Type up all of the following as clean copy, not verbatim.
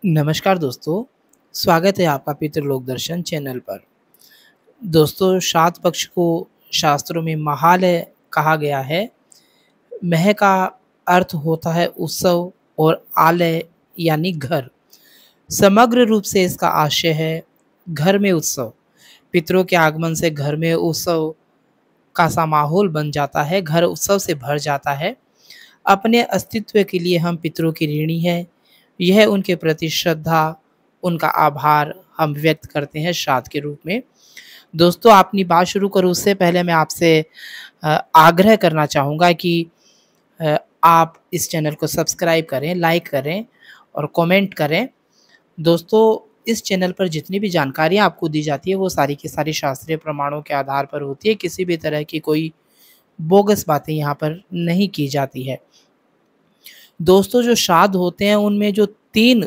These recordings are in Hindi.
नमस्कार दोस्तों, स्वागत है आपका पितृलोक दर्शन चैनल पर। दोस्तों, श्राद्ध पक्ष को शास्त्रों में महालय कहा गया है। मह का अर्थ होता है उत्सव और आलय यानी घर। समग्र रूप से इसका आशय है घर में उत्सव। पितरों के आगमन से घर में उत्सव का सा माहौल बन जाता है, घर उत्सव से भर जाता है। अपने अस्तित्व के लिए हम पितरों की ऋणी हैं। यह उनके प्रति श्रद्धा, उनका आभार हम व्यक्त करते हैं श्राद्ध के रूप में। दोस्तों, अपनी बात शुरू करूँ उससे पहले मैं आपसे आग्रह करना चाहूँगा कि आप इस चैनल को सब्सक्राइब करें, लाइक करें और कमेंट करें। दोस्तों, इस चैनल पर जितनी भी जानकारियाँ आपको दी जाती है वो सारी की सारी शास्त्रीय प्रमाणों के आधार पर होती है। किसी भी तरह की कोई बोगस बातें यहाँ पर नहीं की जाती है। दोस्तों, जो श्राद्ध होते हैं उनमें जो 3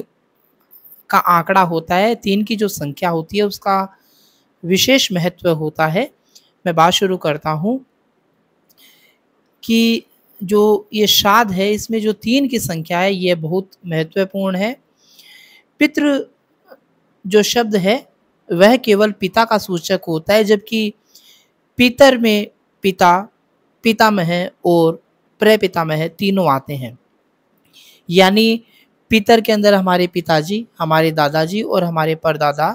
का आंकड़ा होता है, 3 की जो संख्या होती है उसका विशेष महत्व होता है। मैं बात शुरू करता हूँ कि जो ये श्राद्ध है इसमें जो 3 की संख्या है ये बहुत महत्वपूर्ण है। पितृ जो शब्द है वह केवल पिता का सूचक होता है, जबकि पितर में पिता, पितामह और प्रपितामह तीनों आते हैं। यानी पितर के अंदर हमारे पिताजी, हमारे दादाजी और हमारे परदादा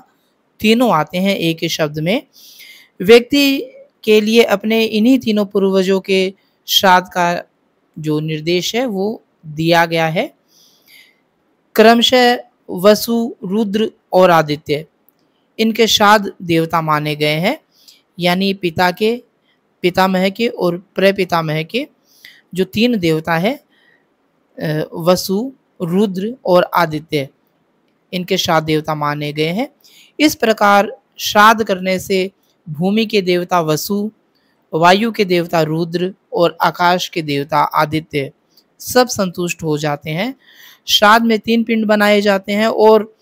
तीनों आते हैं एक ही शब्द में। व्यक्ति के लिए अपने इन्हीं तीनों पूर्वजों के श्राद्ध का जो निर्देश है वो दिया गया है। क्रमशः वसु, रुद्र और आदित्य इनके श्राद्ध देवता माने गए हैं। यानी पिता के, पितामह के और प्रपितामह के जो 3 देवता है वसु, रुद्र और आदित्य, इनके श्राद्ध देवता माने गए हैं। इस प्रकार श्राद्ध करने से भूमि के देवता वसु, वायु के देवता रुद्र और आकाश के देवता आदित्य सब संतुष्ट हो जाते हैं। श्राद्ध में 3 पिंड बनाए जाते हैं और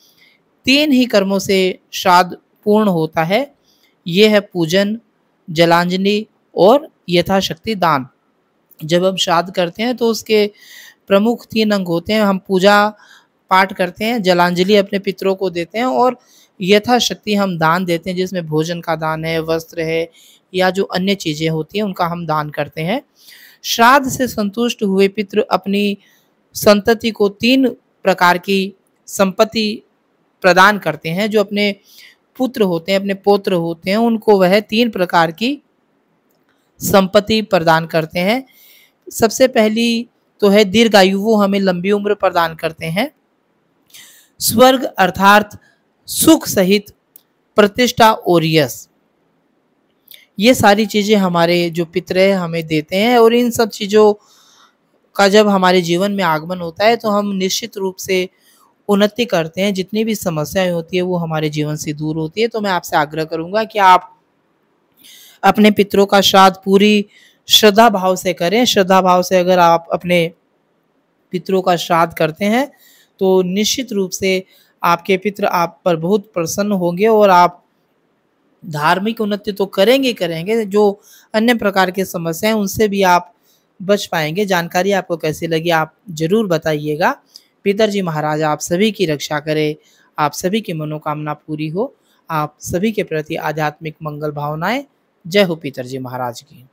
3 ही कर्मों से श्राद्ध पूर्ण होता है। ये है पूजन, जलांजलि और यथाशक्ति दान। जब हम श्राद्ध करते हैं तो उसके प्रमुख 3 अंग होते हैं। हम पूजा पाठ करते हैं, जलांजलि अपने पितरों को देते हैं और यथाशक्ति हम दान देते हैं, जिसमें भोजन का दान है, वस्त्र है या जो अन्य चीज़ें होती हैं उनका हम दान करते हैं। श्राद्ध से संतुष्ट हुए पितृ अपनी संतति को 3 प्रकार की संपत्ति प्रदान करते हैं। जो अपने पुत्र होते हैं, अपने पौत्र होते हैं, उनको वह 3 प्रकार की संपत्ति प्रदान करते हैं। सबसे पहली तो है दीर्घायु, वो हमें लंबी उम्र प्रदान करते हैं। स्वर्ग अर्थात सुख सहित प्रतिष्ठा और यश, ये सारी चीज़ें हमारे जो पितर है हमें देते हैं। और इन सब चीज़ों का जब हमारे जीवन में आगमन होता है तो हम निश्चित रूप से उन्नति करते हैं। जितनी भी समस्याएं होती है वो हमारे जीवन से दूर होती है। तो मैं आपसे आग्रह करूंगा कि आप अपने पितरों का श्राद्ध पूरी श्रद्धा भाव से करें। श्रद्धा भाव से अगर आप अपने पितरों का श्राद्ध करते हैं तो निश्चित रूप से आपके पितर आप पर बहुत प्रसन्न होंगे और आप धार्मिक उन्नति तो करेंगे ही करेंगे, जो अन्य प्रकार की समस्याएं उनसे भी आप बच पाएंगे। जानकारी आपको कैसी लगी आप जरूर बताइएगा। पितरजी महाराज आप सभी की रक्षा करें, आप सभी की मनोकामना पूरी हो, आप सभी के प्रति आध्यात्मिक मंगल भावनाएं। जय हो पितरजी महाराज की।